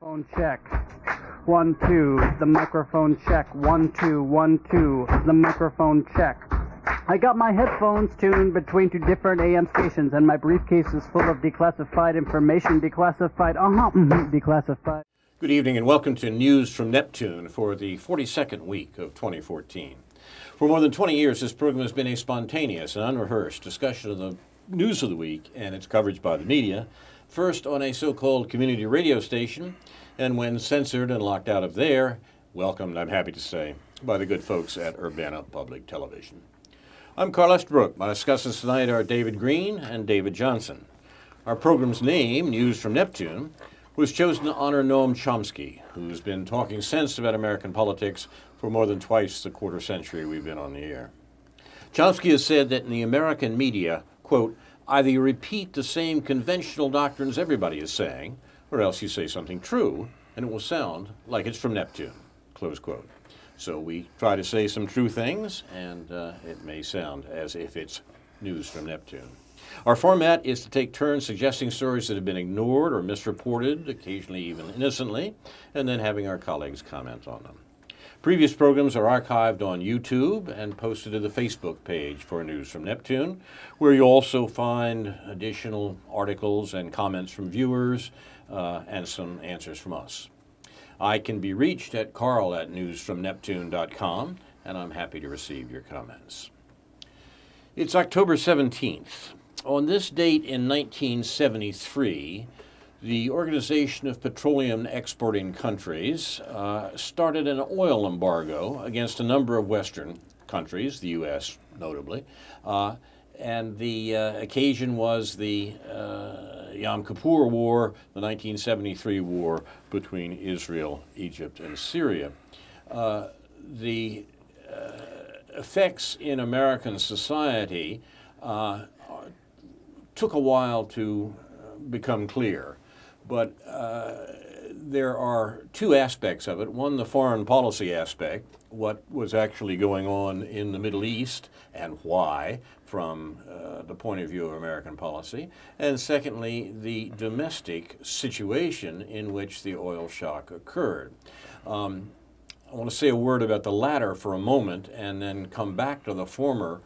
Phone check. 1, 2. The microphone check. 1, 2, 1, 2. The microphone check. I got my headphones tuned between two different AM stations, and my briefcase is full of declassified information. Declassified. Declassified. Good evening and welcome to News from Neptune for the 42nd week of 2014. For more than 20 years, this program has been a spontaneous and unrehearsed discussion of the news of the week and its coverage by the media, first on a so-called community radio station, and when censored and locked out of there, welcomed, I'm happy to say, by the good folks at Urbana Public Television. I'm Carl Estabrook. My discussants tonight are David Green and David Johnson. Our program's name, News from Neptune, was chosen to honor Noam Chomsky, who's been talking sense about American politics for more than twice the quarter century we've been on the air. Chomsky has said that in the American media, quote, either you repeat the same conventional doctrines everybody is saying, or else you say something true, and it will sound like it's from Neptune, close quote. So we try to say some true things, and it may sound as if it's news from Neptune. Our format is to take turns suggesting stories that have been ignored or misreported, occasionally even innocently, and then having our colleagues comment on them. Previous programs are archived on YouTube and posted to the Facebook page for News from Neptune, where you'll also find additional articles and comments from viewers and some answers from us. I can be reached at carl@newsfromneptune.com, and I'm happy to receive your comments. It's October 17th. On this date in 1973, the Organization of Petroleum Exporting Countries started an oil embargo against a number of Western countries, the U.S. notably, and the occasion was the Yom Kippur War, the 1973 war between Israel, Egypt, and Syria. The effects in American society took a while to become clear, but there are two aspects of it. One, the foreign policy aspect, what was actually going on in the Middle East and why from the point of view of American policy, and secondly, the domestic situation in which the oil shock occurred. I want to say a word about the latter for a moment and then come back to the former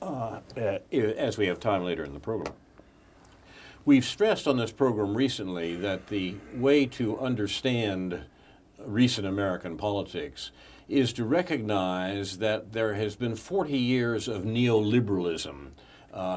as we have time later in the program. We've stressed on this program recently that the way to understand recent American politics is to recognize that there has been 40 years of neoliberalism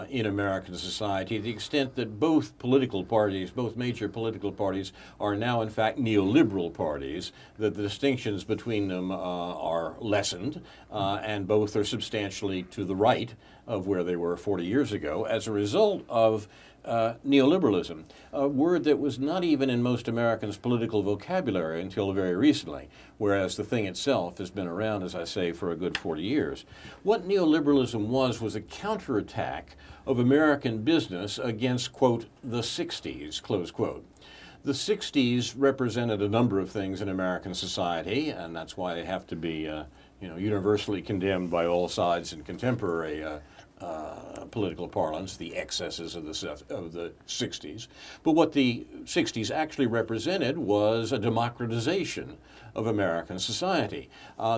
in American society, to the extent that both political parties, both major political parties, are now in fact neoliberal parties, that the distinctions between them are lessened, and both are substantially to the right of where they were 40 years ago as a result of neoliberalism, a word that was not even in most Americans' political vocabulary until very recently, whereas the thing itself has been around, as I say, for a good 40 years. What neoliberalism was a counterattack of American business against, quote, the 60s, close quote. The 60s represented a number of things in American society, and that's why they have to be universally condemned by all sides in contemporary political parlance, the excesses of the 60s. But what the 60s actually represented was a democratization of American society.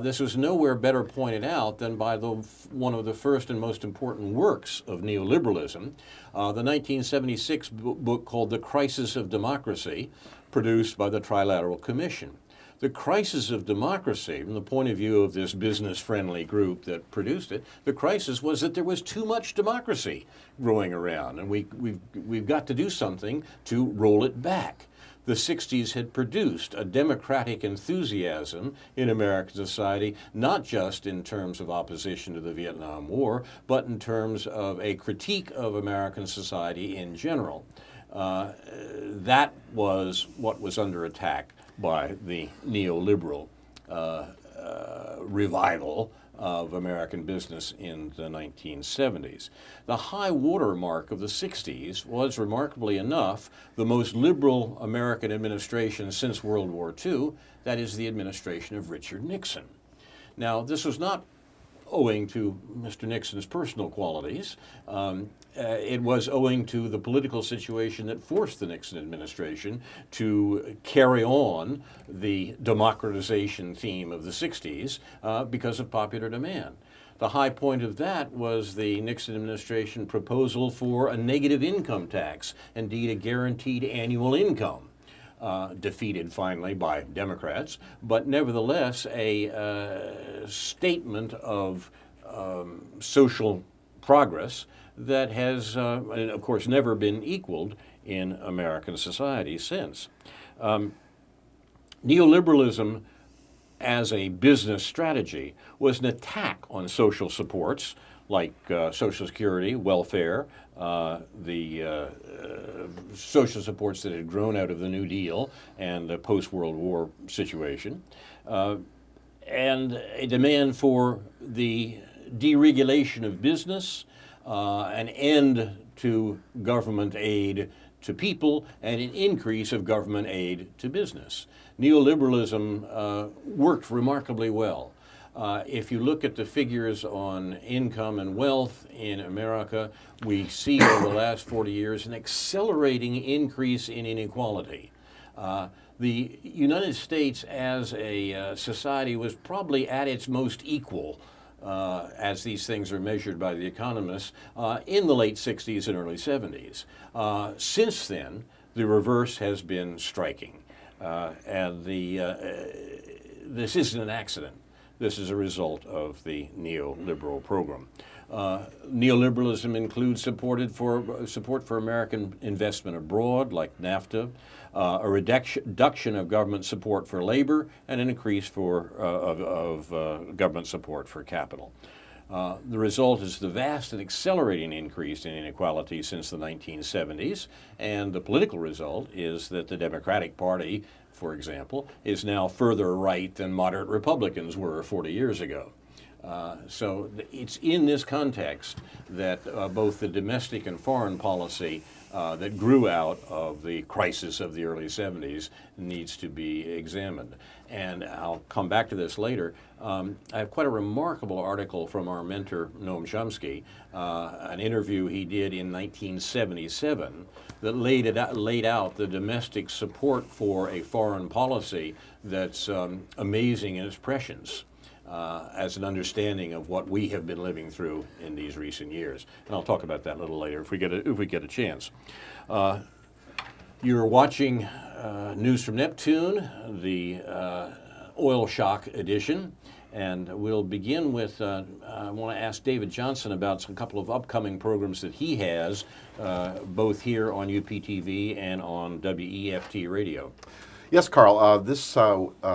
This was nowhere better pointed out than by one of the first and most important works of neoliberalism, the 1976 book called The Crisis of Democracy, produced by the Trilateral Commission. The crisis of democracy, from the point of view of this business-friendly group that produced it, the crisis was that there was too much democracy growing around, and we've got to do something to roll it back. The 60s had produced a democratic enthusiasm in American society, not just in terms of opposition to the Vietnam War, but in terms of a critique of American society in general. That was what was under attack by the neoliberal revival of American business in the 1970s. The high water mark of the 60s was, remarkably enough, the most liberal American administration since World War II, that is the administration of Richard Nixon. Now, this was not owing to Mr. Nixon's personal qualities. It was owing to the political situation that forced the Nixon administration to carry on the democratization theme of the 60s because of popular demand. The high point of that was the Nixon administration proposal for a negative income tax, indeed a guaranteed annual income. Defeated finally by Democrats, but nevertheless a statement of social progress that has, of course, never been equaled in American society since. Neoliberalism as a business strategy was an attack on social supports like Social Security, welfare, the social supports that had grown out of the New Deal and the post-World War situation, and a demand for the deregulation of business, an end to government aid to people, and an increase of government aid to business. Neoliberalism worked remarkably well. If you look at the figures on income and wealth in America, we see over the last 40 years an accelerating increase in inequality. The United States as a society was probably at its most equal, as these things are measured by the economists, in the late 60s and early 70s. Since then, the reverse has been striking. And this isn't an accident. This is a result of the neoliberal program. Neoliberalism includes support for American investment abroad, like NAFTA, a reduction of government support for labor, and an increase of government support for capital. The result is the vast and accelerating increase in inequality since the 1970s, and the political result is that the Democratic Party, for example, is now further right than moderate Republicans were 40 years ago. So it's in this context that both the domestic and foreign policy that grew out of the crisis of the early 70s needs to be examined. And I'll come back to this later. I have quite a remarkable article from our mentor, Noam Chomsky, an interview he did in 1977 that laid out the domestic support for a foreign policy that's amazing in its prescience. As an understanding of what we have been living through in these recent years, and I'll talk about that a little later if we get a chance. You're watching News from Neptune, the oil shock edition, and we'll begin with. I want to ask David Johnson about a couple of upcoming programs that he has, both here on UPTV and on WEFT radio. Yes, Carl. This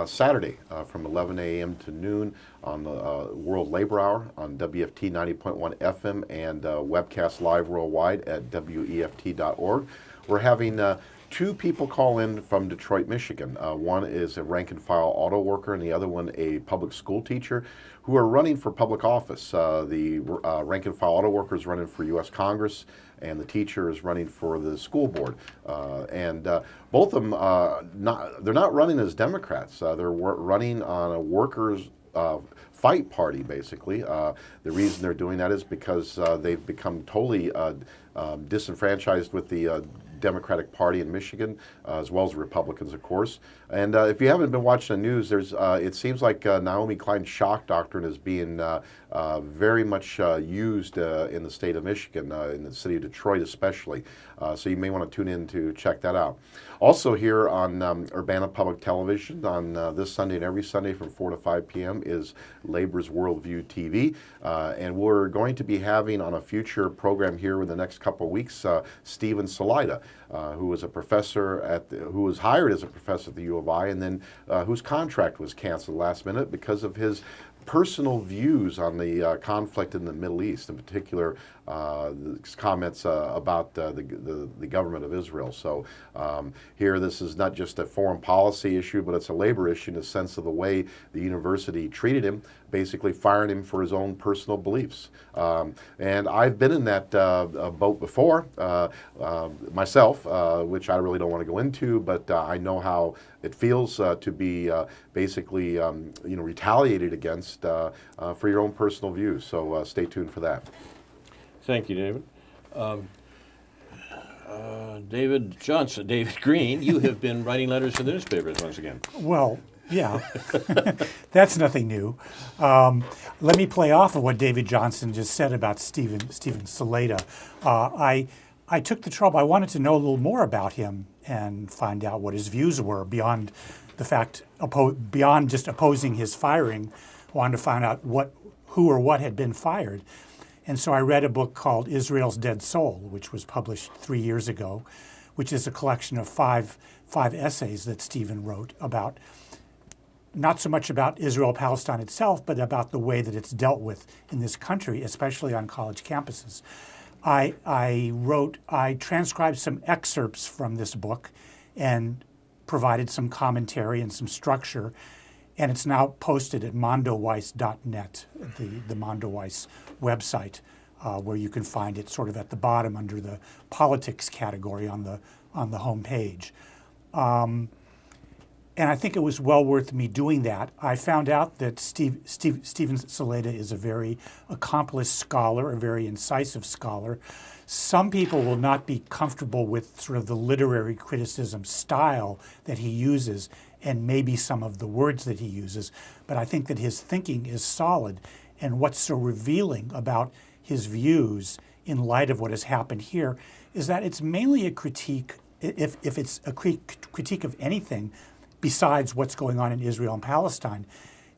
Saturday from 11 a.m. to noon on the World Labor Hour on WFT 90.1 FM and webcast live worldwide at WEFT.org. We're having two people call in from Detroit, Michigan. One is a rank-and-file auto worker and the other one a public school teacher who are running for public office. The rank-and-file auto worker is running for U.S. Congress, and the teacher is running for the school board. Both of them, they're not running as Democrats. They're running on a workers' fight party, basically. The reason they're doing that is because they've become totally disenfranchised with the Democratic Party in Michigan, as well as the Republicans, of course. And if you haven't been watching the news, it seems like Naomi Klein's shock doctrine is being very much used in the state of Michigan, in the city of Detroit especially. So you may want to tune in to check that out. Also here on Urbana Public Television on this Sunday and every Sunday from 4 to 5 p.m. is Labor's Worldview TV. And we're going to be having on a future program here in the next couple of weeks, Stephen Salida, who was a professor who was hired as a professor at the U of I, and then whose contract was canceled last minute because of his personal views on the conflict in the Middle East, in particular comments about the government of Israel. So here, this is not just a foreign policy issue, but it's a labor issue in the sense of the way the university treated him, basically firing him for his own personal beliefs. And I've been in that boat before myself, which I really don't want to go into, but I know how it feels to be basically retaliated against just for your own personal views. So stay tuned for that. Thank you, David. David Johnson, David Green, you have been writing letters to the newspapers once again. Well, yeah, that's nothing new. Let me play off of what David Johnson just said about Stephen Saleta. I took the trouble. I wanted to know a little more about him and find out what his views were beyond the fact, beyond just opposing his firing. I wanted to find out who or what had been fired. And so I read a book called Israel's Dead Soul, which was published 3 years ago, which is a collection of five essays that Stephen wrote about, not so much about Israel-Palestine itself, but about the way that it's dealt with in this country, especially on college campuses. I transcribed some excerpts from this book and provided some commentary and some structure, and it's now posted at mondoweiss.net, the Mondoweiss website, where you can find it sort of at the bottom under the politics category on the home page. And I think it was well worth me doing that. I found out that Stephen Saleta is a very accomplished scholar, a very incisive scholar. Some people will not be comfortable with sort of the literary criticism style that he uses and maybe some of the words that he uses, but I think that his thinking is solid. And what's so revealing about his views in light of what has happened here is that it's mainly a critique, if it's a critique of anything, besides what's going on in Israel and Palestine,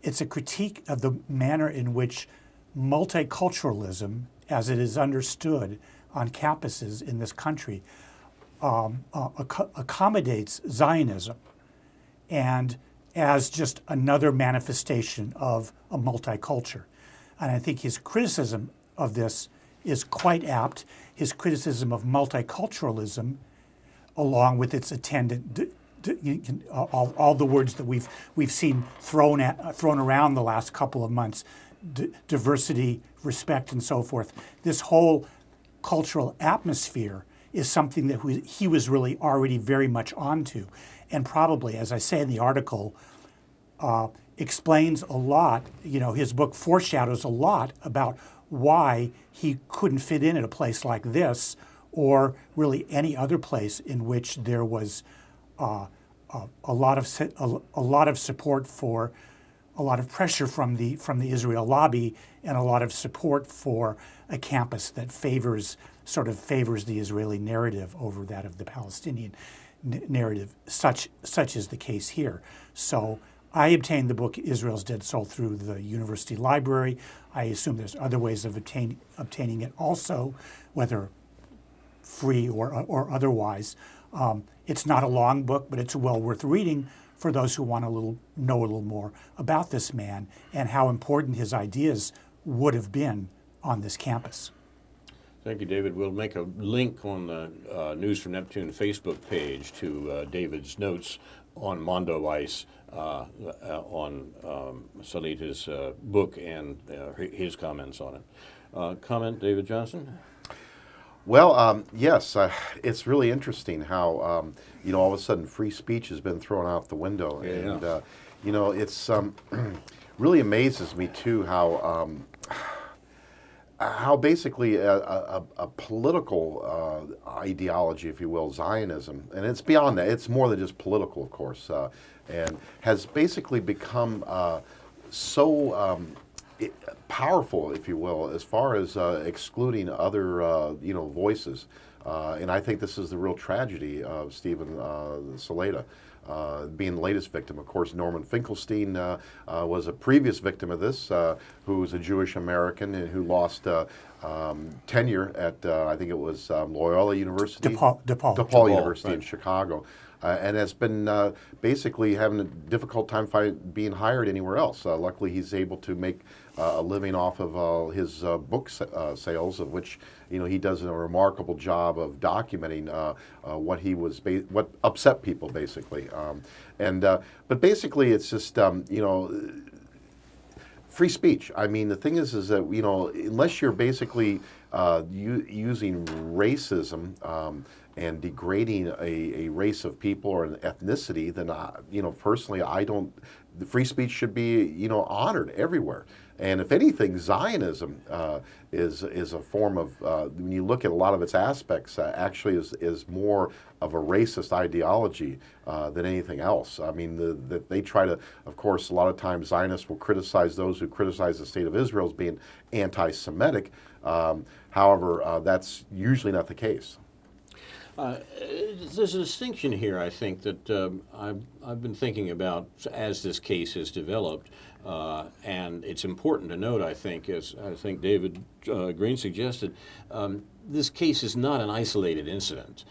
it's a critique of the manner in which multiculturalism, as it is understood on campuses in this country, accommodates Zionism and as just another manifestation of a multiculture. And I think his criticism of this is quite apt. His criticism of multiculturalism, along with its attendant all the words that we've seen thrown around the last couple of months, diversity, respect, and so forth. This whole cultural atmosphere is something that he was really already very much onto, and probably, as I say in the article, explains a lot. You know, his book foreshadows a lot about why he couldn't fit in at a place like this, or really any other place in which there was a lot of support for, a lot of pressure from the Israel lobby, and a lot of support for a campus that favors the Israeli narrative over that of the Palestinian narrative. Such is the case here. So I obtained the book Israel's Dead Soul through the university library. I assume there's other ways of obtaining it also, whether free or otherwise. It's not a long book, but it's well worth reading for those who want to know a little more about this man and how important his ideas would have been on this campus. Thank you, David. We'll make a link on the News from Neptune Facebook page to David's notes on Mondoweiss on Saleta's book and his comments on it. Comment, David Johnson? Well, yes, it's really interesting how, all of a sudden free speech has been thrown out the window. Yeah. And, it's really amazes me, too, how basically a political ideology, if you will, Zionism, and it's beyond that, it's more than just political, of course, and has basically become so powerful, if you will, as far as excluding other, voices. And I think this is the real tragedy of Stephen Saleta. Being the latest victim. Of course, Norman Finkelstein was a previous victim of this, who was a Jewish American and who lost tenure at, I think it was Loyola University? DePaul University, right, in Chicago. And has been basically having a difficult time being hired anywhere else. Luckily, he's able to make a living off of his book sales, of which he does a remarkable job of documenting what upset people, basically. But basically, it's just free speech. I mean, the thing is that unless you're basically using racism and degrading a race of people or an ethnicity, then personally, I don't. The free speech should be honored everywhere. And if anything, Zionism is a form of, when you look at a lot of its aspects, actually is more of a racist ideology than anything else. I mean, they try to, of course, a lot of times Zionists will criticize those who criticize the state of Israel as being anti-Semitic. However, that's usually not the case. There's a distinction here, I think, that I've been thinking about as this case has developed, and it's important to note, I think, as I think David Green suggested, this case is not an isolated incident.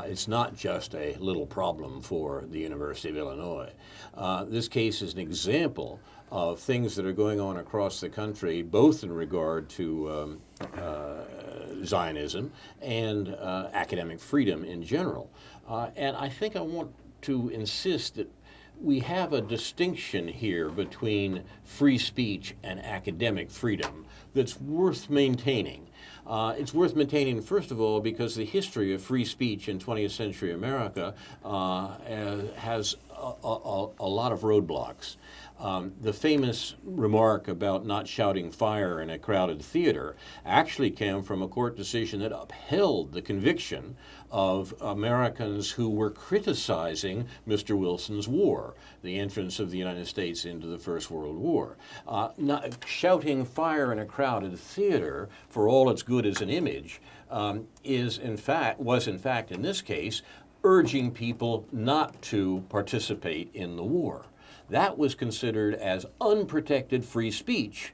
It's not just a little problem for the University of Illinois. This case is an example of things that are going on across the country, both in regard to Zionism and academic freedom in general. And I think I want to insist that we have a distinction here between free speech and academic freedom that's worth maintaining. It's worth maintaining, first of all, because the history of free speech in 20th century America has a lot of roadblocks. The famous remark about not shouting fire in a crowded theater actually came from a court decision that upheld the conviction of Americans who were criticizing Mr. Wilson's war, the entrance of the United States into the First World War. Not shouting fire in a crowded theater, for all it's good as an image, was in fact in this case urging people not to participate in the war. That was considered as unprotected free speech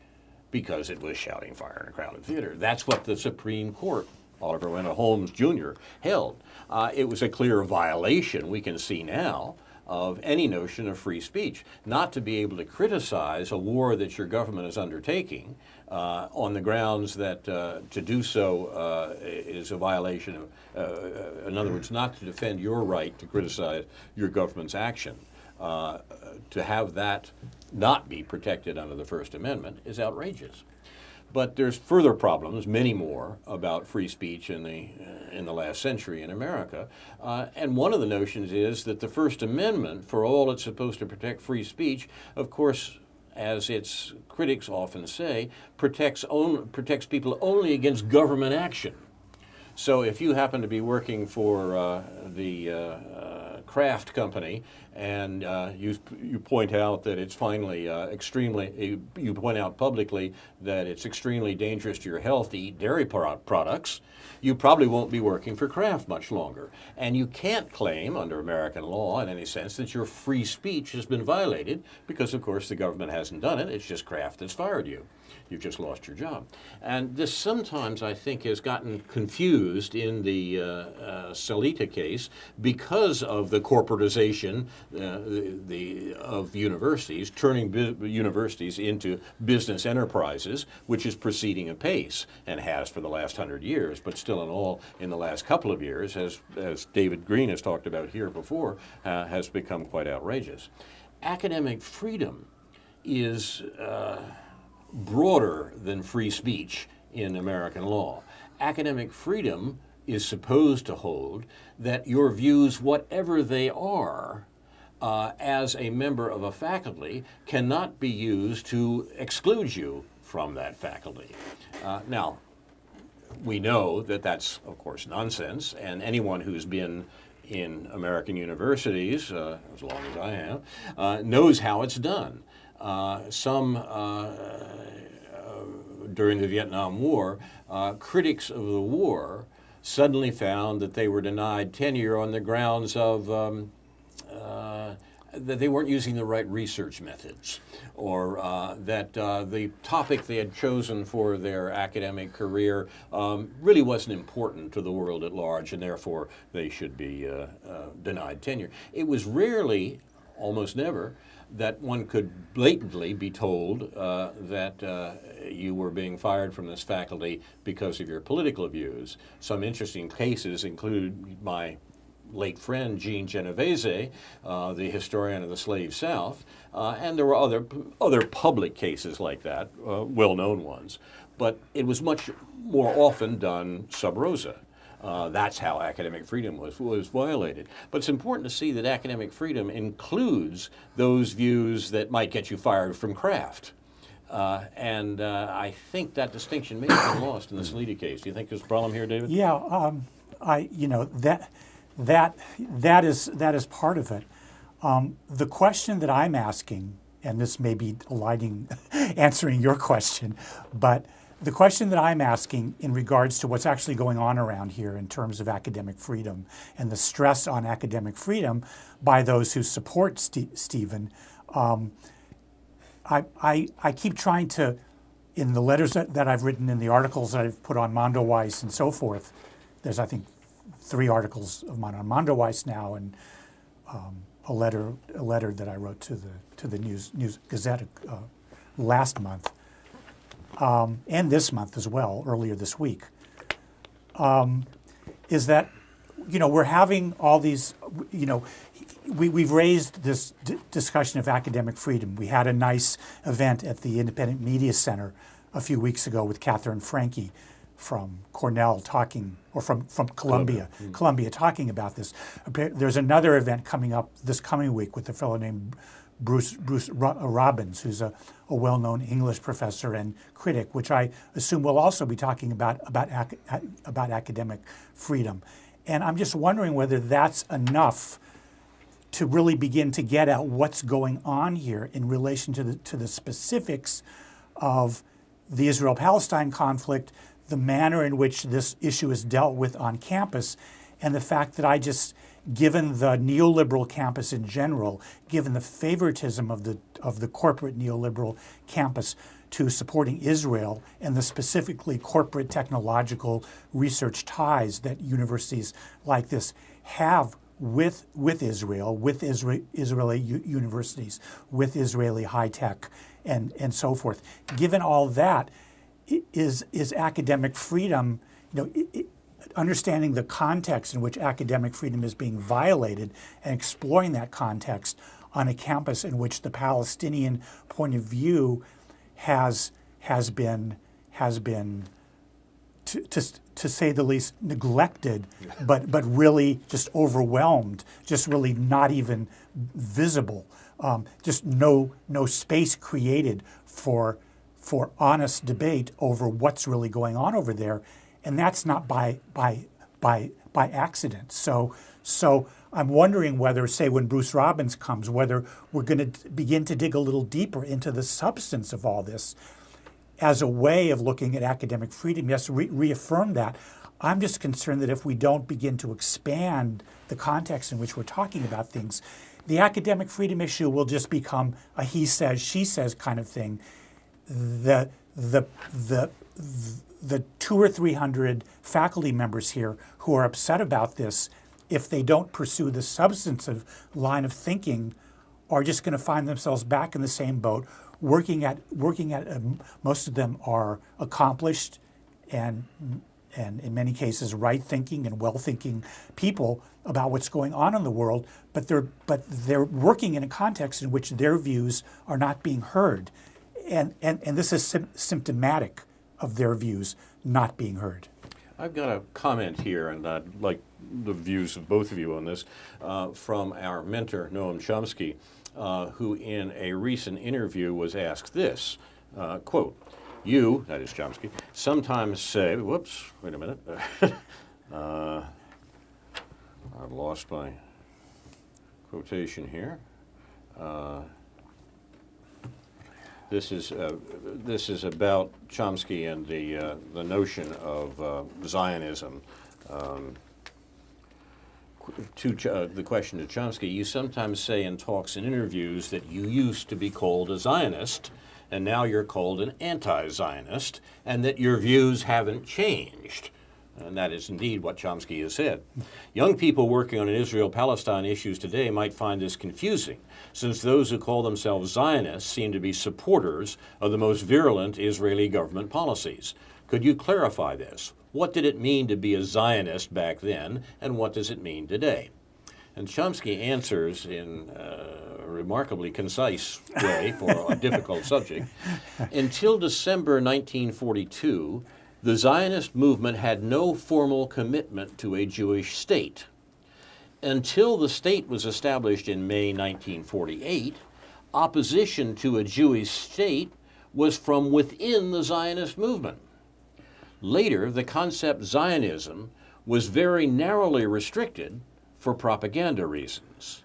because it was shouting fire in a crowded theater. That's what the Supreme Court, Oliver Wendell Holmes Jr., held. It was a clear violation, we can see now, of any notion of free speech. Not to be able to criticize a war that your government is undertaking on the grounds that to do so is a violation of, in other words, not to defend your right to criticize your government's action. To have that not be protected under the First Amendment is outrageous. But there's further problems, many more, about free speech in the last century in America. And one of the notions is that the First Amendment, for all it's supposed to protect free speech, of course, as its critics often say, protects people only against government action. So if you happen to be working for the Kraft company and you point out that it's finally you point out publicly that it's extremely dangerous to your health to eat dairy products, you probably won't be working for Kraft much longer. And you can't claim under American law in any sense that your free speech has been violated because, of course, the government hasn't done it. It's just Kraft that's fired you. You've just lost your job. And this sometimes, I think, has gotten confused in the Salita case because of the corporatization of universities, turning universities into business enterprises, which is proceeding apace and has for the last 100 years, but still in all in the last couple of years, as David Green has talked about here before, has become quite outrageous. Academic freedom is broader than free speech in American law. Academic freedom is supposed to hold that your views, whatever they are, as a member of a faculty, cannot be used to exclude you from that faculty. Now, we know that that's, of course, nonsense, and anyone who's been in American universities, as long as I have, knows how it's done. During the Vietnam War, critics of the war suddenly found that they were denied tenure on the grounds of that they weren't using the right research methods, or that the topic they had chosen for their academic career really wasn't important to the world at large, and therefore they should be denied tenure. It was rarely, almost never, that one could blatantly be told that you were being fired from this faculty because of your political views. Some interesting cases include my late friend Gene Genovese, the historian of the Slave South, and there were other public cases like that, well-known ones. But it was much more often done sub rosa. That's how academic freedom was violated. But it's important to see that academic freedom includes those views that might get you fired from craft. I think that distinction may have been lost in the Salida case. Do you think there's a problem here, David? Yeah, that is part of it. The question that I'm asking, and this may be answering your question, but the question that I'm asking in regards to what's actually going on around here in terms of academic freedom and the stress on academic freedom by those who support Stephen, I keep trying to, in the letters that I've written, in the articles that I've put on Mondoweiss and so forth, there's, I think, 3 articles of mine on Mondoweiss now, and a letter that I wrote to the News Gazette last month, and this month as well, earlier this week, is that, we're having all these, we've raised this discussion of academic freedom. We had a nice event at the Independent Media Center a few weeks ago with Catherine Franke from Cornell talking, or from Columbia, talking about this. There's another event coming up this coming week with a fellow named Bruce Robbins, who's a well-known English professor and critic, which I assume will also be talking about academic freedom. And I'm just wondering whether that's enough to really begin to get at what's going on here in relation to the specifics of the Israel-Palestine conflict, the manner in which this issue is dealt with on campus, and the fact that given the neoliberal campus in general, given the favoritism of the corporate neoliberal campus to supporting Israel and the specifically corporate technological research ties that universities like this have with Israel, with Israeli universities, with Israeli high tech, and so forth. Given all that, is academic freedom, understanding the context in which academic freedom is being violated and exploring that context on a campus in which the Palestinian point of view has been to say the least neglected, but really just overwhelmed, just really not even visible, just no space created for honest debate over what's really going on over there, and that's not by accident. So I'm wondering whether, say, when Bruce Robbins comes, whether we're going to begin to dig a little deeper into the substance of all this as a way of looking at academic freedom. Yes, reaffirm that. I'm just concerned that if we don't begin to expand the context in which we're talking about things, the academic freedom issue will just become a he says, she says kind of thing. The 200 or 300 faculty members here who are upset about this, if they don't pursue the substantive line of thinking, are just going to find themselves back in the same boat, working at most of them are accomplished and in many cases right-thinking and well-thinking people about what's going on in the world, but they're working in a context in which their views are not being heard, and this is symptomatic of their views not being heard. I've got a comment here, and I'd like the views of both of you on this, from our mentor, Noam Chomsky, who in a recent interview was asked this, quote, "You," that is Chomsky, "sometimes say," whoops, wait a minute, I've lost my quotation here. This is about Chomsky and the notion of Zionism. The question to Chomsky: you sometimes say in talks and interviews that you used to be called a Zionist, and now you're called an anti-Zionist, and that your views haven't changed. And that is indeed what Chomsky has said. Young people working on Israel-Palestine issues today might find this confusing, since those who call themselves Zionists seem to be supporters of the most virulent Israeli government policies. Could you clarify this? What did it mean to be a Zionist back then, and what does it mean today? And Chomsky answers in a remarkably concise way for a difficult subject. Until December 1942, The Zionist movement had no formal commitment to a Jewish state. Until the state was established in May 1948, opposition to a Jewish state was from within the Zionist movement. Later, the concept Zionism was very narrowly restricted for propaganda reasons.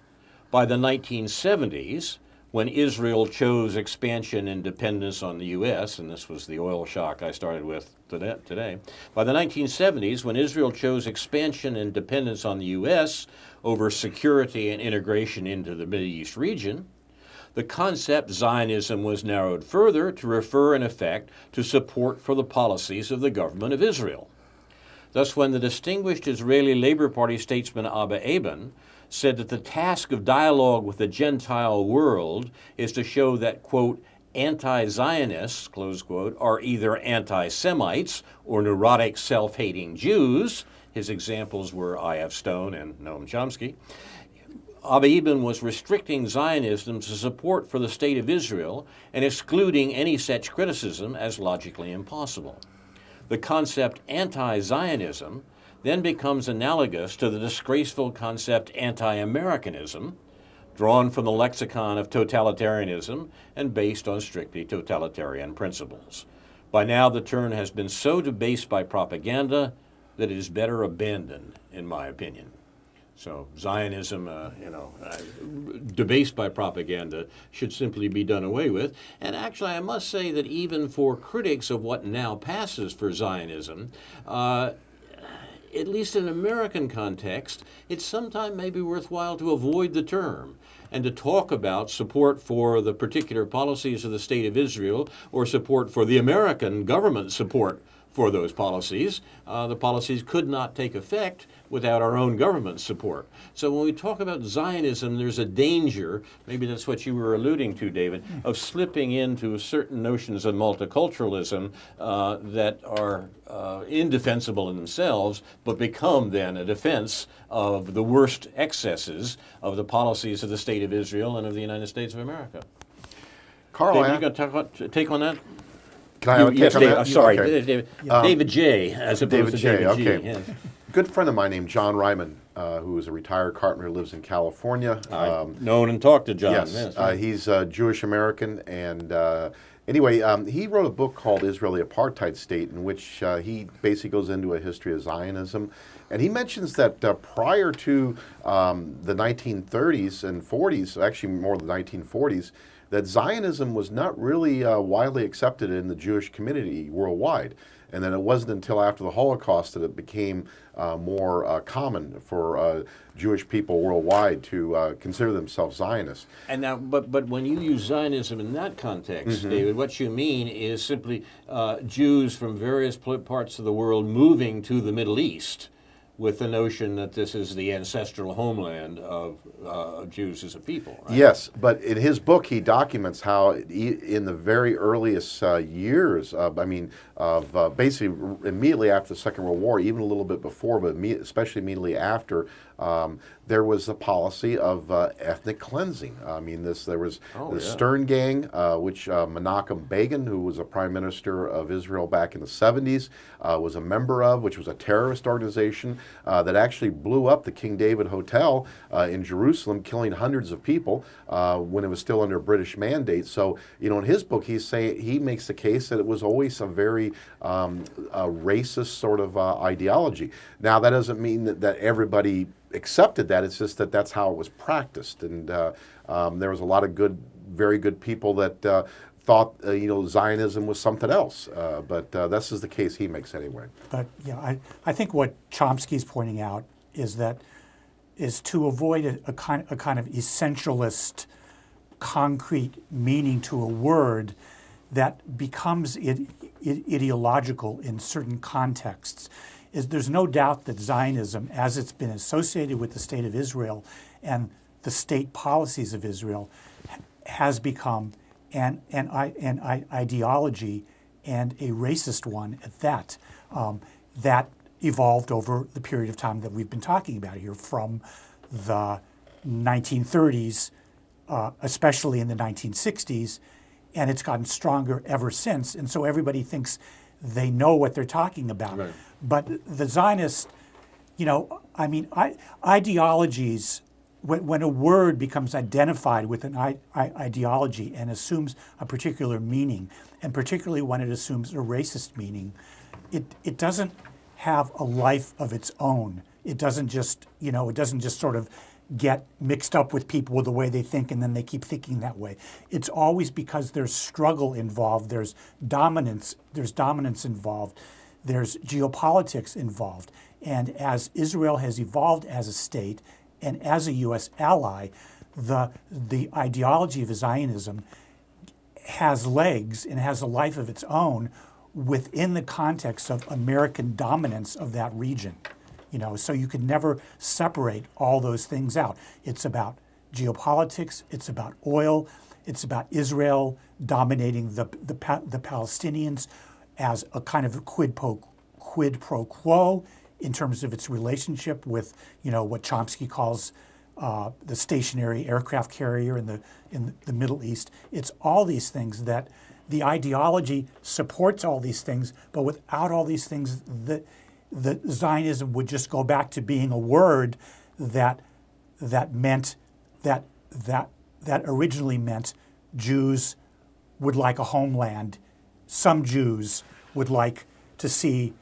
By the 1970s, when Israel chose expansion and dependence on the U.S., and this was the oil shock I started with today, by the 1970s, when Israel chose expansion and dependence on the U.S. over security and integration into the Middle East region, the concept Zionism was narrowed further to refer in effect to support for the policies of the government of Israel. Thus, when the distinguished Israeli Labor Party statesman Abba Eban said that the task of dialogue with the Gentile world is to show that, quote, anti-Zionists, close quote, are either anti-Semites or neurotic self-hating Jews, his examples were I.F. Stone and Noam Chomsky, Abba Eban was restricting Zionism to support for the state of Israel and excluding any such criticism as logically impossible. The concept anti-Zionism then becomes analogous to the disgraceful concept anti-Americanism, drawn from the lexicon of totalitarianism and based on strictly totalitarian principles. By now, the term has been so debased by propaganda that it is better abandoned, in my opinion. So Zionism, debased by propaganda, should simply be done away with. And actually, I must say that even for critics of what now passes for Zionism, at least in an American context, it's sometimes maybe worthwhile to avoid the term and to talk about support for the particular policies of the State of Israel or support for the American government support for those policies. The policies could not take effect without our own government support. So when we talk about Zionism, there's a danger, maybe that's what you were alluding to, David, of slipping into certain notions of multiculturalism that are indefensible in themselves, but become then a defense of the worst excesses of the policies of the State of Israel and of the United States of America. Carl, David, you got to take on that? Can I have a take yes, on David, that? sorry, Okay. David J. as opposed to David G. Okay. Yes. Good friend of mine named John Ryman, who is a retired carpenter, lives in California. I've known and talked to John. Yes, he's Jewish American, and anyway, he wrote a book called Israeli Apartheid State, in which he basically goes into a history of Zionism. And he mentions that prior to the 1930s and 40s, actually more the 1940s, that Zionism was not really widely accepted in the Jewish community worldwide. And then it wasn't until after the Holocaust that it became more common for Jewish people worldwide to consider themselves Zionists. And now, but when you use Zionism in that context, David, what you mean is simply Jews from various parts of the world moving to the Middle East with the notion that this is the ancestral homeland of Jews as a people, right? Yes, but in his book he documents how in the very earliest years, basically immediately after the Second World War, even a little bit before, but especially immediately after, there was a policy of ethnic cleansing. I mean, there was the Stern Gang, which Menachem Begin, who was a prime minister of Israel back in the 70s, was a member of, which was a terrorist organization that actually blew up the King David Hotel in Jerusalem, killing hundreds of people when it was still under British mandate. So, in his book, he makes the case that it was always a very racist sort of ideology. Now, that doesn't mean that everybody accepted that. It's just that that's how it was practiced, and there was a lot of very good people that thought Zionism was something else, but this is the case he makes anyway. But yeah, I think what Chomsky's pointing out is to avoid a kind of essentialist, concrete meaning to a word that becomes ideological in certain contexts. There's no doubt that Zionism, as it's been associated with the State of Israel and the state policies of Israel, has become an ideology, and a racist one at that, that evolved over the period of time that we've been talking about here, from the 1930s, especially in the 1960s, and it's gotten stronger ever since. And so everybody thinks they know what they're talking about. Right. But the Zionists, I mean, ideologies, when a word becomes identified with an ideology and assumes a particular meaning, and particularly when it assumes a racist meaning, it doesn't have a life of its own. It doesn't just, sort of get mixed up with people the way they think and then they keep thinking that way. It's always because there's struggle involved, there's dominance involved, there's geopolitics involved. And as Israel has evolved as a state and as a U.S. ally, the ideology of Zionism has legs and has a life of its own within the context of American dominance of that region. So you can never separate all those things out. It's about geopolitics, it's about oil, it's about Israel dominating the Palestinians as a kind of a quid pro quo in terms of its relationship with, what Chomsky calls the stationary aircraft carrier in the Middle East. It's all these things that the ideology supports all these things, but without all these things, the Zionism would just go back to being a word that originally meant Jews would like a homeland. Some Jews would like to see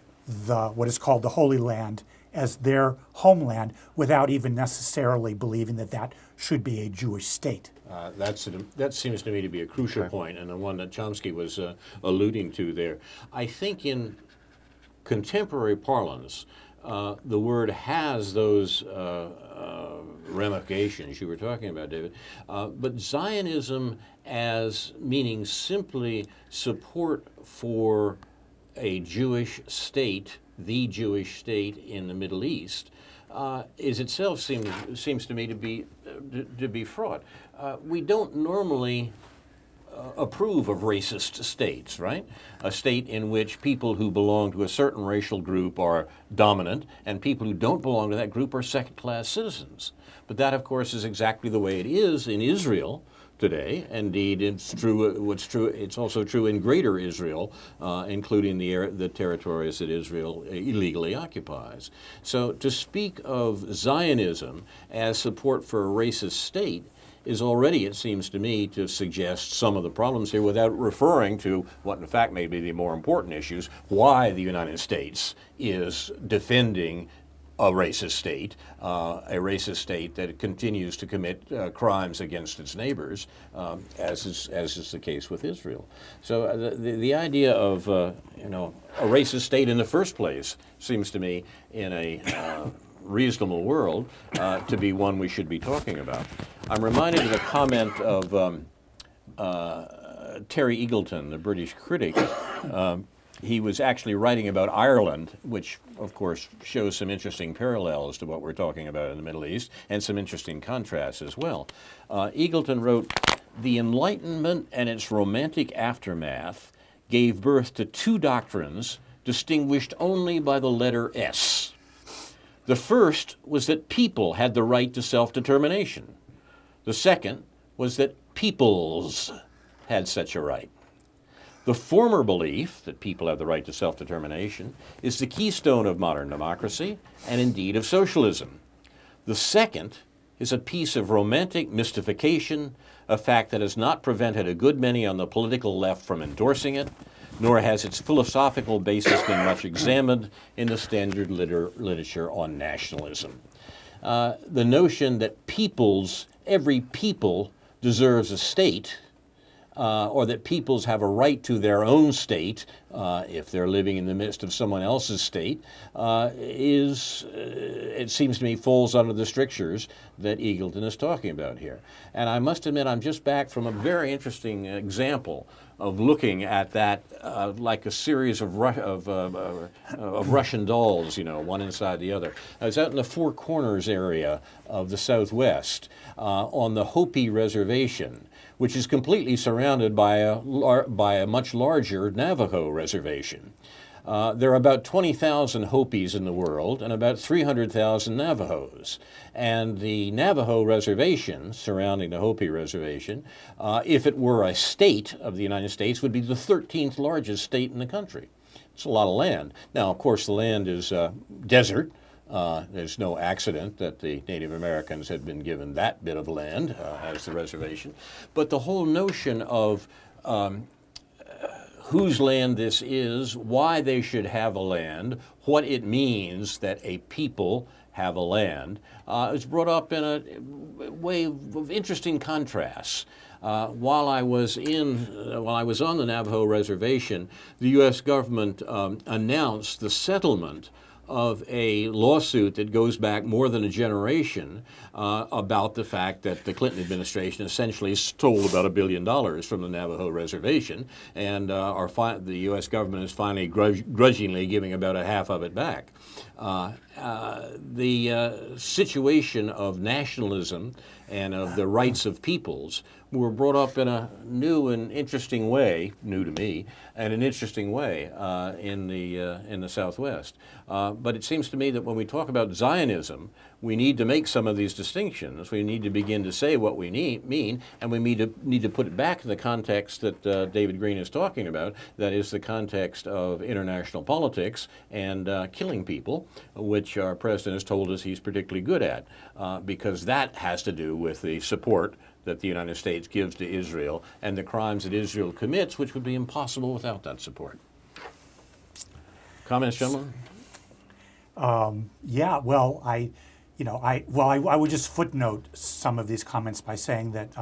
what is called the Holy Land as their homeland without even necessarily believing that should be a Jewish state. That seems to me to be a crucial point, and the one that Chomsky was alluding to there. I think in contemporary parlance, the word has those ramifications you were talking about, David. But Zionism as meaning simply support for a Jewish state, the Jewish state in the Middle East, is itself seems to me to be fraught. We don't normally approve of racist states, right? A state in which people who belong to a certain racial group are dominant and people who don't belong to that group are second-class citizens. But that, of course, is exactly the way it is in Israel today. Indeed, it's true. It's also true in Greater Israel, including the territories that Israel illegally occupies. So to speak of Zionism as support for a racist state is already, it seems to me, to suggest some of the problems here without referring to what in fact may be the more important issues, why the United States is defending a racist state that continues to commit crimes against its neighbors, as is the case with Israel. So the idea of a racist state in the first place seems to me in a reasonable world to be one we should be talking about. I'm reminded of a comment of Terry Eagleton, the British critic. He was actually writing about Ireland, which, of course, shows some interesting parallels to what we're talking about in the Middle East, and some interesting contrasts as well. Eagleton wrote, "The Enlightenment and its romantic aftermath gave birth to two doctrines distinguished only by the letter S. The first was that people had the right to self-determination. The second was that peoples had such a right. The former belief, that people have the right to self-determination, is the keystone of modern democracy and indeed of socialism. The second is a piece of romantic mystification, a fact that has not prevented a good many on the political left from endorsing it, nor has its philosophical basis been much examined in the standard literature on nationalism." The notion that every people deserves a state, or that peoples have a right to their own state if they're living in the midst of someone else's state, it seems to me, falls under the strictures that Eagleton is talking about here. And I must admit, I'm just back from a very interesting example of looking at that like a series of Russian dolls, one inside the other. I was out in the Four Corners area of the Southwest on the Hopi Reservation, which is completely surrounded by a much larger Navajo reservation. There are about 20,000 Hopis in the world and about 300,000 Navajos. And the Navajo reservation surrounding the Hopi reservation, if it were a state of the United States, would be the 13th largest state in the country. It's a lot of land. Now, of course, the land is desert. There's no accident that the Native Americans had been given that bit of land as the reservation. But the whole notion of whose land this is, why they should have a land, what it means that a people have a land, is brought up in a way of interesting contrasts. While I was on the Navajo reservation, the U.S. government announced the settlement of a lawsuit that goes back more than a generation about the fact that the Clinton administration essentially stole about $1 billion from the Navajo reservation, and the U.S. government is finally grudgingly giving about a half of it back. The situation of nationalism and of the rights of peoples were brought up in a new and interesting way, new to me, and an interesting way in the Southwest. But it seems to me that when we talk about Zionism, we need to make some of these distinctions. We need to begin to say what we mean, and we need to put it back in the context that David Green is talking about. That is the context of international politics and killing people, which our president has told us he's particularly good at, because that has to do with the support that the United States gives to Israel and the crimes that Israel commits, which would be impossible without that support. Comments, gentlemen? Yeah, well, I would just footnote some of these comments by saying that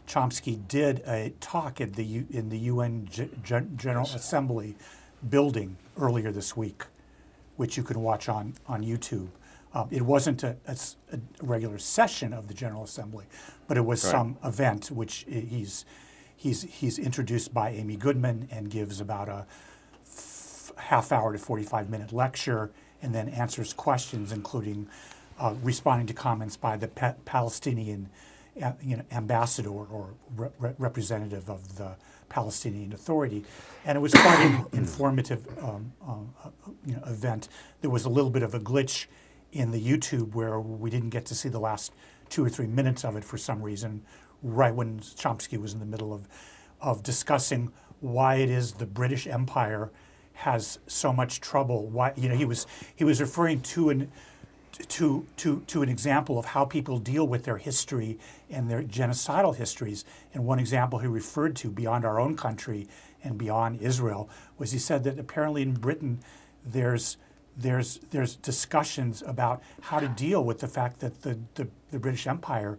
Chomsky did a talk in the UN General Assembly building earlier this week, which you can watch on YouTube. It wasn't a regular session of the General Assembly, but it was some event which he's introduced by Amy Goodman and gives about a half-hour to 45-minute lecture, and then answers questions, including responding to comments by the Palestinian ambassador or representative of the Palestinian Authority. And it was quite an informative event. There was a little bit of a glitch in the YouTube where we didn't get to see the last 2 or 3 minutes of it for some reason, right when Chomsky was in the middle of discussing why it is the British Empire has so much trouble. Why, he was referring to an example of how people deal with their history and their genocidal histories. And one example he referred to beyond our own country and beyond Israel was he said that apparently in Britain there's discussions about how to deal with the fact that the British Empire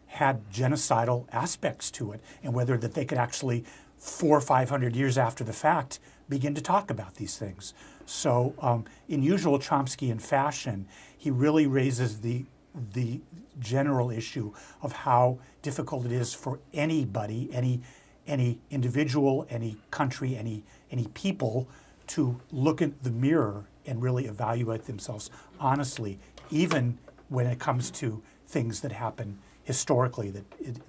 had genocidal aspects to it, and whether that they could actually 400 or 500 years after the fact begin to talk about these things. So in usual Chomskyan fashion, he really raises the general issue of how difficult it is for anybody, any individual, any country, any people to look in the mirror and really evaluate themselves honestly, even when it comes to things that happen historically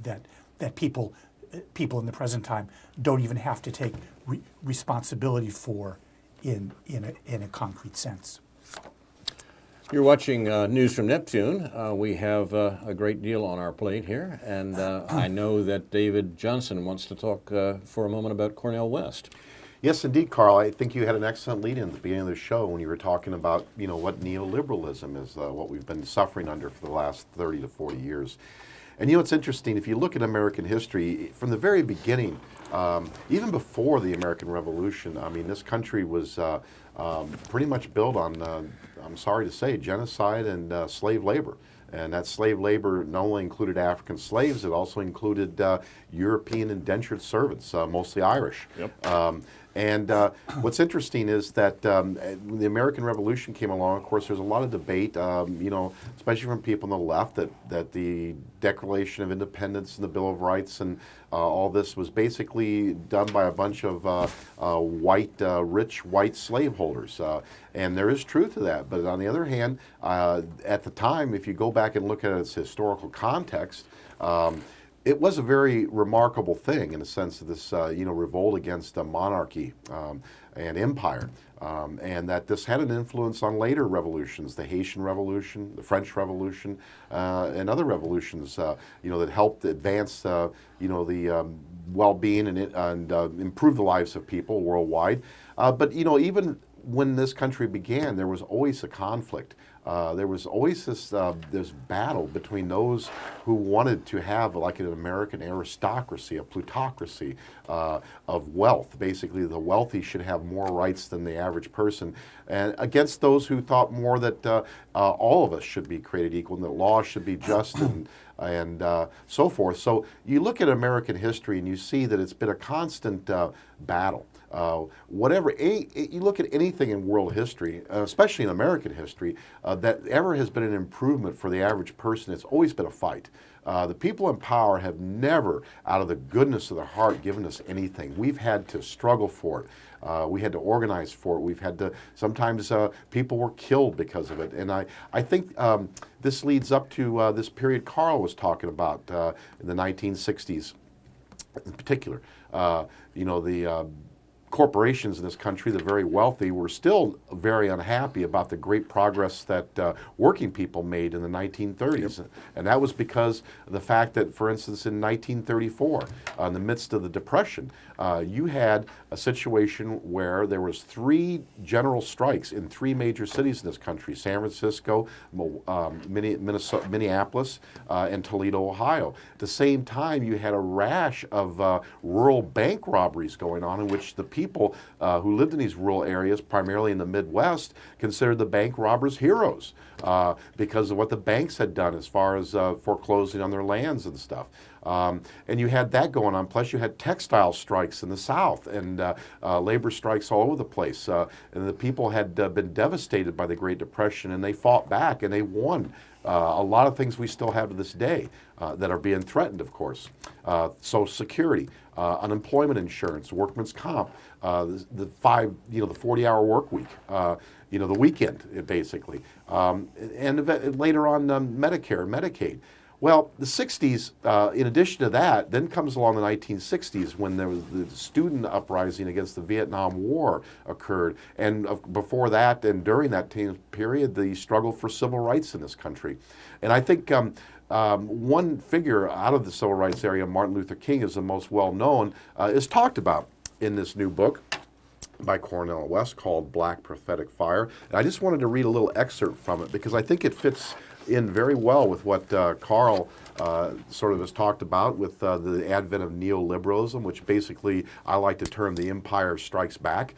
that people in the present time don't even have to take responsibility for in a concrete sense. You're watching News from Neptune. We have a great deal on our plate here, and I know that David Johnson wants to talk for a moment about Cornel West. Yes, indeed, Carl. I think you had an excellent lead in at the beginning of the show when you were talking about, what neoliberalism is, what we've been suffering under for the last 30 to 40 years. And it's interesting, if you look at American history, from the very beginning, even before the American Revolution, this country was pretty much built on, I'm sorry to say, genocide and slave labor. And that slave labor not only included African slaves, it also included European indentured servants, mostly Irish. Yep. And what's interesting is that when the American Revolution came along, of course, there's a lot of debate, especially from people on the left, that the Declaration of Independence and the Bill of Rights and all this was basically done by a bunch of rich white slaveholders. And there is truth to that. But on the other hand, at the time, if you go back and look at its historical context, it was a very remarkable thing in the sense of this, revolt against monarchy and empire, and that this had an influence on later revolutions, the Haitian Revolution, the French Revolution, and other revolutions, that helped advance, the well-being and improve the lives of people worldwide. But even when this country began, there was always a conflict. There was always this battle between those who wanted to have like an American aristocracy, a plutocracy of wealth. Basically, the wealthy should have more rights than the average person, and against those who thought more that all of us should be created equal and that laws should be just and so forth. So you look at American history and you see that it's been a constant battle. You look at anything in world history, especially in American history, that ever has been an improvement for the average person, it's always been a fight. The people in power have never, out of the goodness of their heart, given us anything. We've had to struggle for it. We had to organize for it. We've had to, sometimes people were killed because of it. And I think this leads up to this period Carl was talking about in the 1960s in particular. The corporations in this country, the very wealthy, were still very unhappy about the great progress that working people made in the 1930s. Yep. And that was because of the fact that, for instance, in 1934, in the midst of the Depression, you had a situation where there was 3 general strikes in 3 major cities in this country: San Francisco, Minneapolis, and Toledo, Ohio. At the same time, you had a rash of rural bank robberies going on, in which the people who lived in these rural areas, primarily in the Midwest, considered the bank robbers heroes because of what the banks had done as far as foreclosing on their lands and stuff. And you had that going on. Plus, you had textile strikes in the South and labor strikes all over the place. And the people had been devastated by the Great Depression, and they fought back, and they won. A lot of things we still have to this day that are being threatened, of course. Social Security, unemployment insurance, workman's comp, the 40-hour work week, the weekend, basically. And later on, Medicare, Medicaid. Well, the 60s, in addition to that, then comes along the 1960s when there was the student uprising against the Vietnam War occurred. And before that and during that period, the struggle for civil rights in this country. And I think one figure out of the civil rights area, Martin Luther King, is the most well-known, is talked about in this new book by Cornel West called Black Prophetic Fire. And I just wanted to read a little excerpt from it because I think it fits in very well with what Carl sort of has talked about with the advent of neoliberalism, which basically I like to term the Empire Strikes Back,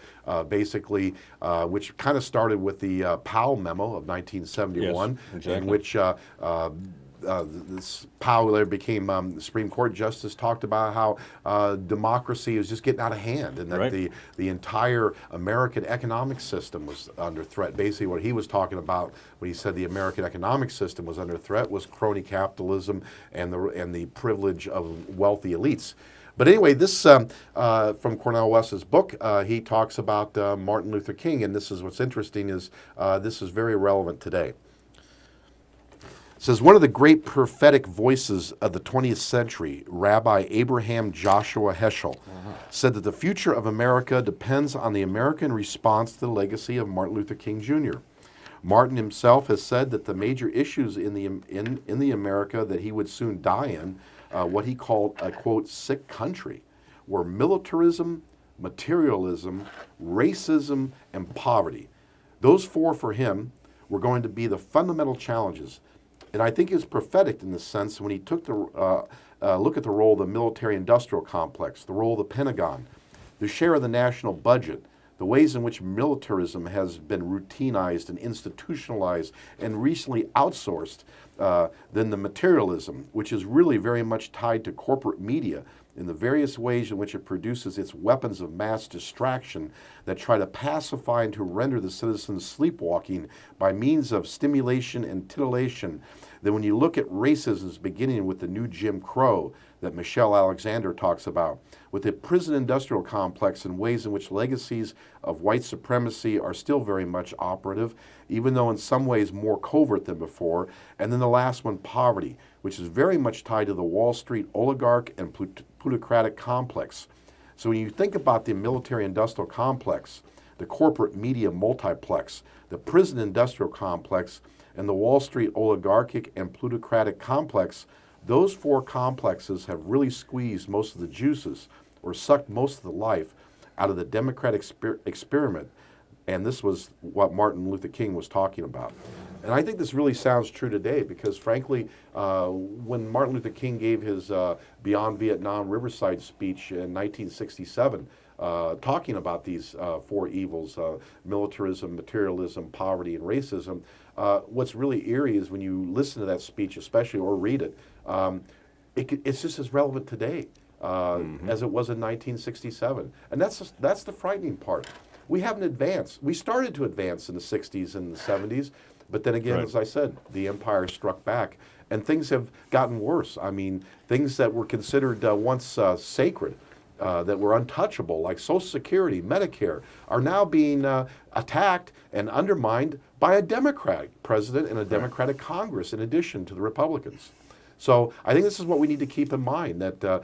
which kind of started with the Powell Memo of 1971, yes, exactly. In which this Powell later became the Supreme Court justice, talked about how democracy is just getting out of hand, and that right. the entire American economic system was under threat. Basically, what he was talking about when he said the American economic system was under threat was crony capitalism and the privilege of wealthy elites. But anyway, this from Cornel West's book, he talks about Martin Luther King, and this is what's interesting is this is very relevant today. It says, one of the great prophetic voices of the 20th century, Rabbi Abraham Joshua Heschel, said that the future of America depends on the American response to the legacy of Martin Luther King Jr. Martin himself has said that the major issues in the America that he would soon die in, what he called a, quote, sick country, were militarism, materialism, racism, and poverty. Those 4 for him were going to be the fundamental challenges. And I think it's prophetic in the sense when he took the look at the role of the military-industrial complex, the role of the Pentagon, the share of the national budget, the ways in which militarism has been routinized and institutionalized and recently outsourced, then the materialism, which is really very much tied to corporate media in the various ways in which it produces its weapons of mass distraction that try to pacify and to render the citizens sleepwalking by means of stimulation and titillation. Then when you look at racism beginning with the new Jim Crow that Michelle Alexander talks about, with the prison industrial complex and ways in which legacies of white supremacy are still very much operative, even though in some ways more covert than before. And then the last one, poverty, which is very much tied to the Wall Street oligarch and plutocratic complex. So when you think about the military-industrial complex, the corporate media multiplex, the prison industrial complex, and the Wall Street oligarchic and plutocratic complex, Those four complexes have really squeezed most of the juices or sucked most of the life out of the democratic experiment. And this was what Martin Luther King was talking about. And I think this really sounds true today because, frankly, when Martin Luther King gave his Beyond Vietnam Riverside speech in 1967, talking about these four evils, militarism, materialism, poverty, and racism, what's really eerie is when you listen to that speech, especially, or read it, it's just as relevant today as it was in 1967. And that's the frightening part. We haven't advanced. We started to advance in the 60s and the 70s, but then again, as I said, the empire struck back, and things have gotten worse. I mean, things that were considered once sacred, that were untouchable, like Social Security, Medicare, are now being attacked and undermined by a Democratic president and a Democratic Congress in addition to the Republicans. So I think this is what we need to keep in mind, that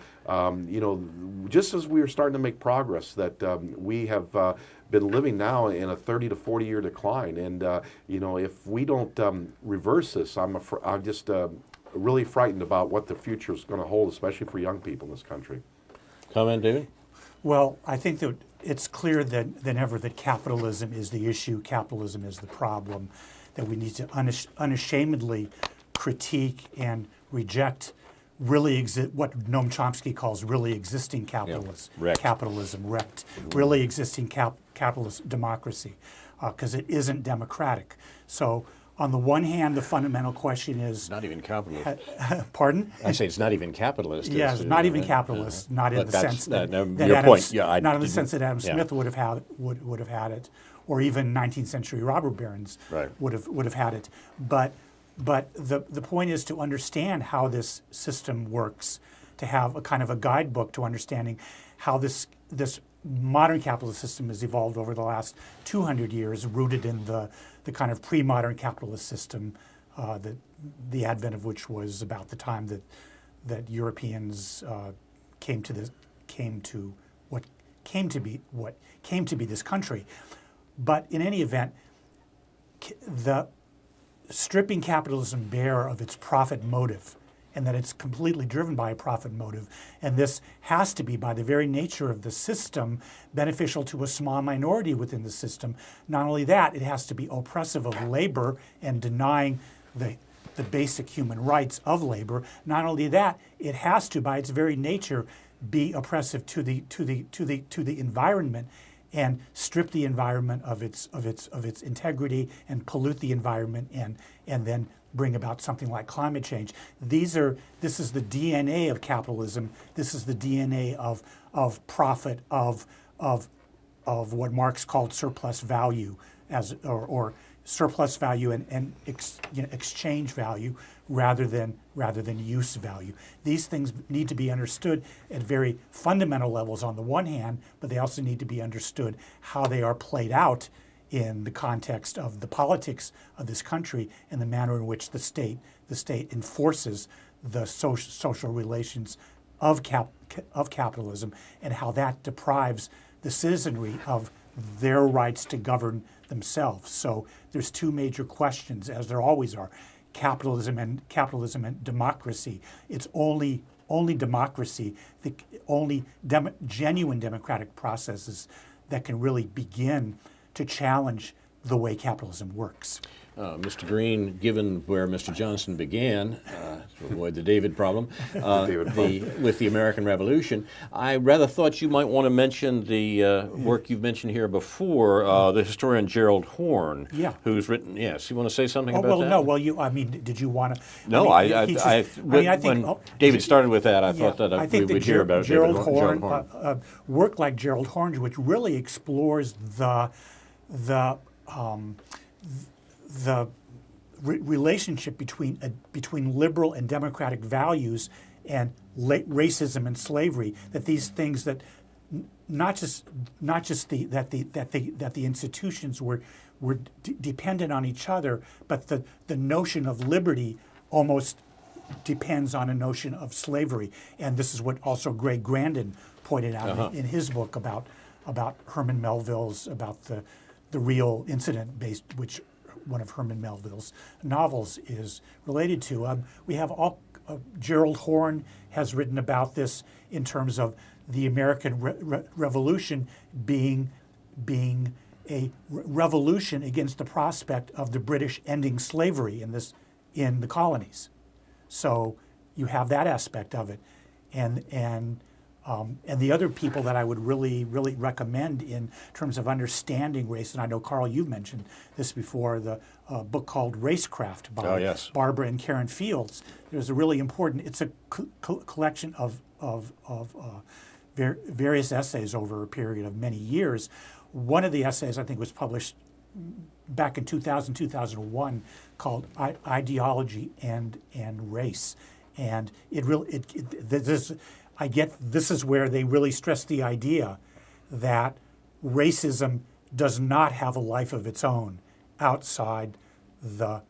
just as we are starting to make progress, that we have been living now in a 30 to 40 year decline, and if we don't reverse this, I'm just really frightened about what the future is going to hold, especially for young people in this country. Comment, David? Well, I think that it's clear than ever that capitalism is the issue, capitalism is the problem, that we need to unashamedly critique and reject what Noam Chomsky calls really existing capitalism, wrecked, really existing capitalist democracy, because it isn't democratic. So on the one hand, the fundamental question is... Not even capitalist. Pardon? I say it's not even capitalist. Yeah, it's not even capitalist, not in the sense that not in the sense that Adam Smith would have had it, or even 19th century robber barons would have had it. But the point is to understand how this system works, to have a kind of a guidebook to understanding how this modern capitalist system has evolved over the last 200 years, rooted in the kind of pre-modern capitalist system, that the advent of which was about the time that Europeans came to be this country. But in any event, the stripping capitalism bare of its profit motive, and that it's completely driven by a profit motive, and this has to be, by the very nature of the system, beneficial to a small minority within the system. Not only that, it has to be oppressive of labor and denying the basic human rights of labor. Not only that, it has to, by its very nature, be oppressive to the environment and strip the environment of its integrity and pollute the environment and then bring about something like climate change. This is the DNA of capitalism. This is the DNA of profit, of what Marx called surplus value, or surplus value and exchange value rather than use value. These things need to be understood at very fundamental levels on the one hand, but they also need to be understood how they are played out in the context of the politics of this country and the manner in which the state enforces the social relations of capitalism, and how that deprives the citizenry of their rights to govern themselves. So there's two major questions, as there always are: capitalism and democracy. It's only democracy, the only genuine democratic processes that can really begin to challenge the way capitalism works. Mr. Green, given where Mr. Johnson began, to avoid the David problem, with the American Revolution, I rather thought you might want to mention the work you've mentioned here before, the historian Gerald Horne, who's written. Yes, you want to say something about that? No. Well, did you want to? No, when David started with that, I thought that we would hear about Gerald Horne. Work like Gerald Horne's, which really explores the relationship between liberal and democratic values and racism and slavery. That these things that not just the institutions were dependent on each other, but the notion of liberty almost depends on a notion of slavery. And this is what also Greg Grandin pointed out in his book about Herman Melville's, about the real incident based, which one of Herman Melville's novels is related to. We have all Gerald Horne has written about this in terms of the American Revolution being a revolution against the prospect of the British ending slavery in the colonies. So you have that aspect of it, and the other people that I would really recommend in terms of understanding race, and I know Carl, you've mentioned this before, the book called Racecraft by Barbara and Karen Fields. There's a really important. It's a collection of various essays over a period of many years. One of the essays I think was published back in 2000, 2001, called Ideology and Race, and this is where they really stress the idea that racism does not have a life of its own outside the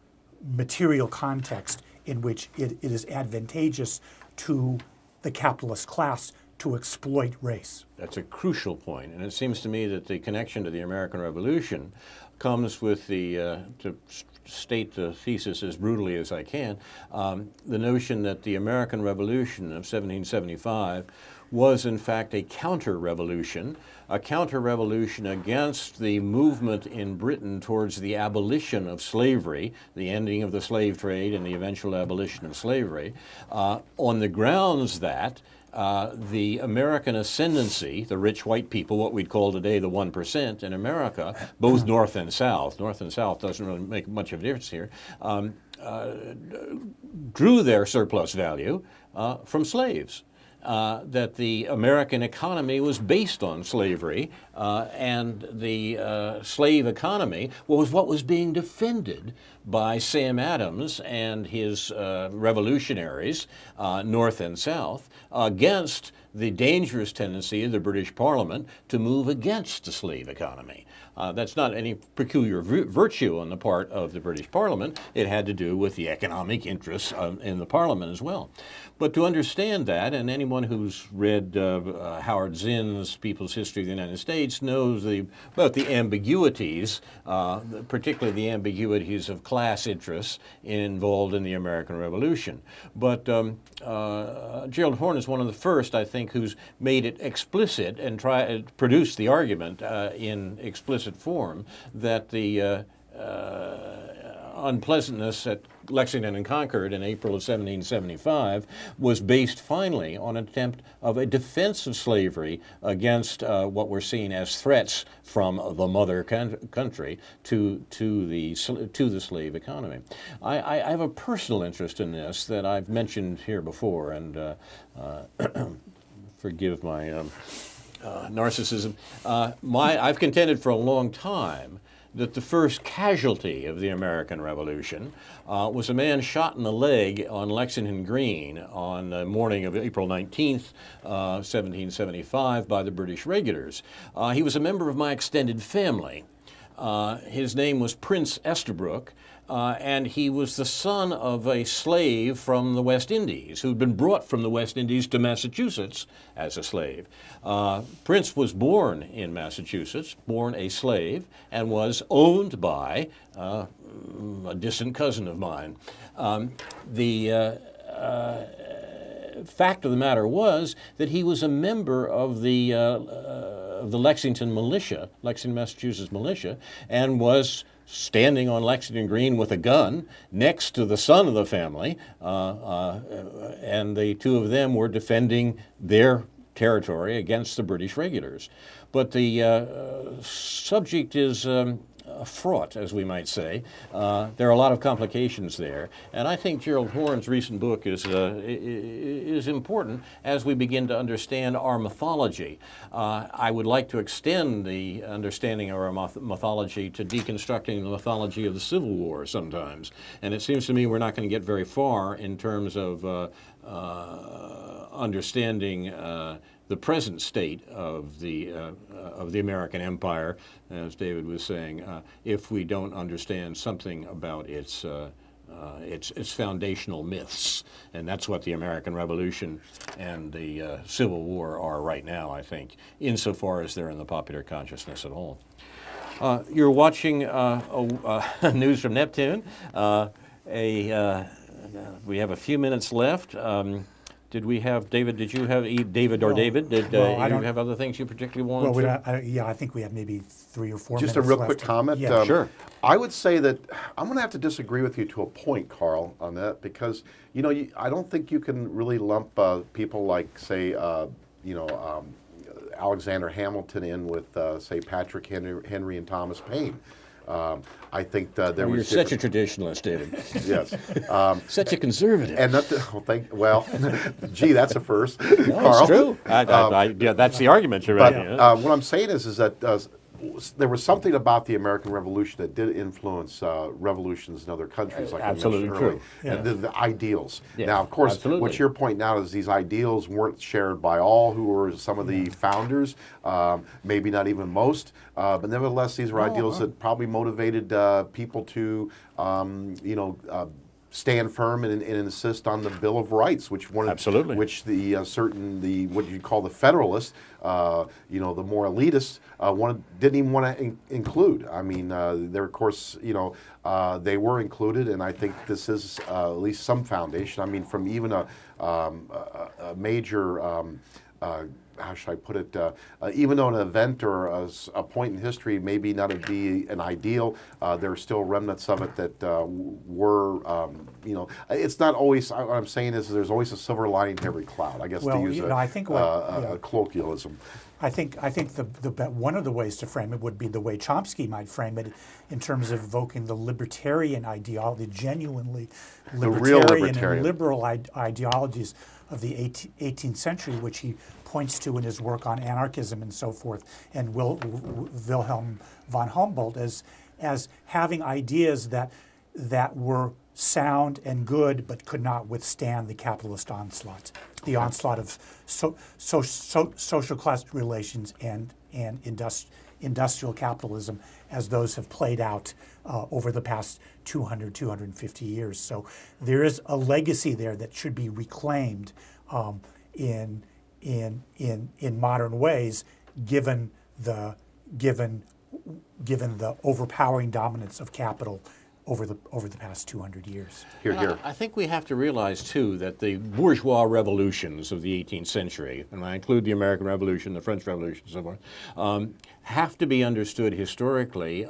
material context in which it is advantageous to the capitalist class to exploit race. That's a crucial point, and it seems to me that the connection to the American Revolution comes with the, to state the thesis as brutally as I can, the notion that the American Revolution of 1775 was in fact a counter-revolution against the movement in Britain towards the abolition of slavery, the ending of the slave trade and the eventual abolition of slavery, on the grounds that the American ascendancy, the rich white people, what we'd call today the 1% in America, both North and South doesn't really make much of a difference here, drew their surplus value from slaves. That the American economy was based on slavery, and the slave economy was what was being defended by Sam Adams and his revolutionaries, North and South, against the dangerous tendency of the British Parliament to move against the slave economy. That's not any peculiar virtue on the part of the British Parliament. It had to do with the economic interests in the Parliament as well. But to understand that, and anyone who's read Howard Zinn's People's History of the United States knows about the ambiguities, particularly the ambiguities of class interests involved in the American Revolution. But Gerald Horne is one of the first, I think, who's made it explicit and produced the argument in explicit form that the unpleasantness at Lexington and Concord in April of 1775 was based finally on an attempt of a defense of slavery against what were seen as threats from the mother country to the slave economy. I have a personal interest in this that I've mentioned here before, and forgive my narcissism. I've contended for a long time that the first casualty of the American Revolution was a man shot in the leg on Lexington Green on the morning of April 19th, 1775 by the British regulars. He was a member of my extended family. His name was Prince Estabrook, and he was the son of a slave from the West Indies who'd been brought from the West Indies to Massachusetts as a slave. Prince was born in Massachusetts, born a slave, and was owned by a distant cousin of mine. The fact of the matter was that he was a member of the Lexington militia, Lexington, Massachusetts militia, and was standing on Lexington Green with a gun next to the son of the family, and the two of them were defending their territory against the British regulars. But the subject is fraught, as we might say. There are a lot of complications there, and I think Gerald Horne's recent book is important as we begin to understand our mythology. I would like to extend the understanding of our mythology to deconstructing the mythology of the Civil War sometimes, and it seems to me we're not going to get very far in terms of understanding the present state of the American empire, as David was saying, if we don't understand something about its foundational myths. And that's what the American Revolution and the Civil War are right now, I think, insofar as they're in the popular consciousness at all. You're watching news from Neptune. we have a few minutes left. Did we have, David, did you have, David or Well, David, did well, you I don't- have other things you particularly wanted Well, to? yeah, I think we have maybe 3 or 4 minutes Just a real left. quick comment. Yeah, Sure. I would say that I'm going to have to disagree with you to a point, Carl, on that because I don't think you can really lump people like, say, Alexander Hamilton in with, say, Patrick Henry and Thomas Paine. I think there You're was such a traditionalist, David. yes. Such a conservative. And not gee, that's a first. No, Carl. it's true. Yeah, that's the argument you're But making. what I'm saying is that there was something about the American Revolution that did influence revolutions in other countries, like Absolutely I mentioned true. earlier. And the ideals. Yeah, Now, of course, absolutely. what you're pointing out is these ideals weren't shared by all who were some of the founders, maybe not even most, but nevertheless, these were ideals that probably motivated people to, stand firm and insist on the Bill of Rights, which Absolutely. which the what you call the Federalists, the more elitists, didn't even want to include. I mean, there of course, they were included, and I think this is at least some foundation. I mean, from even a major. How should I put it? Even though an event or a point in history maybe not be an ideal, there are still remnants of it that were, it's not always. What I'm saying is, there's always a silver lining to every cloud. I guess Well, to use I think a colloquialism. I think one of the ways to frame it would be the way Chomsky might frame it, in terms of evoking the libertarian ideology, genuinely libertarian and liberal ideologies of the 18th century, which he points to in his work on anarchism and so forth, and Wilhelm von Humboldt as having ideas that were sound and good, but could not withstand the capitalist onslaught, the onslaught of social class relations and industrial capitalism as those have played out over the past 250 years. So there is a legacy there that should be reclaimed in modern ways, given the overpowering dominance of capital over the past 200 years. Here. I think we have to realize, too, that the bourgeois revolutions of the 18th century, and I include the American Revolution, the French Revolution, and so forth, have to be understood historically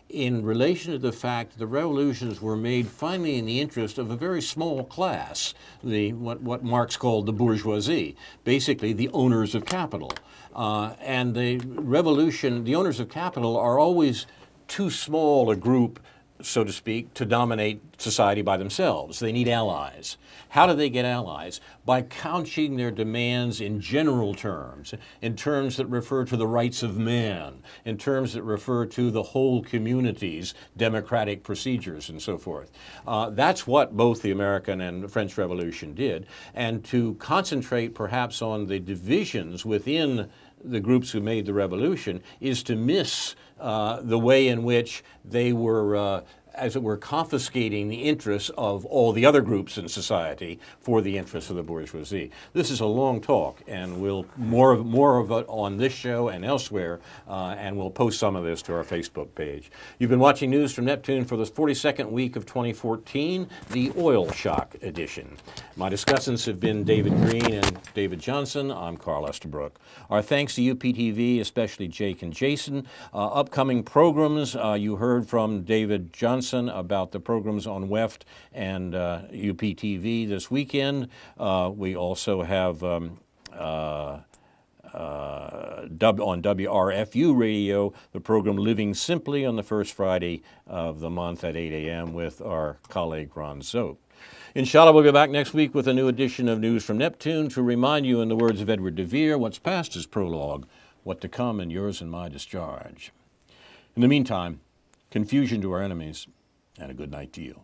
in relation to the fact that the revolutions were made finally in the interest of a very small class, what Marx called the bourgeoisie, basically the owners of capital. And the revolution, the owners of capital are always too small a group, so to speak, to dominate society by themselves. They need allies. How do they get allies? By couching their demands in general terms, in terms that refer to the rights of man, in terms that refer to the whole community's democratic procedures and so forth. That's what both the American and the French Revolution did. And to concentrate perhaps on the divisions within the groups who made the revolution is to miss the way in which they were, as it were, confiscating the interests of all the other groups in society for the interests of the bourgeoisie. This is a long talk, and we'll more of it on this show and elsewhere, and we'll post some of this to our Facebook page. You've been watching news from Neptune for the 42nd week of 2014, the Oil Shock edition. My discussants have been David Green and David Johnson. I'm Carl Estabrook. Our thanks to UPTV, especially Jake and Jason. Upcoming programs, you heard from David Johnson about the programs on WEFT and UPTV this weekend. We also have on WRFU radio, the program Living Simply on the first Friday of the month at 8 a.m. with our colleague Ron Zope. Inshallah, we'll be back next week with a new edition of News from Neptune to remind you, in the words of Edward de Vere, what's past is prologue, what to come in yours and my discharge. In the meantime, confusion to our enemies, and a good night to you.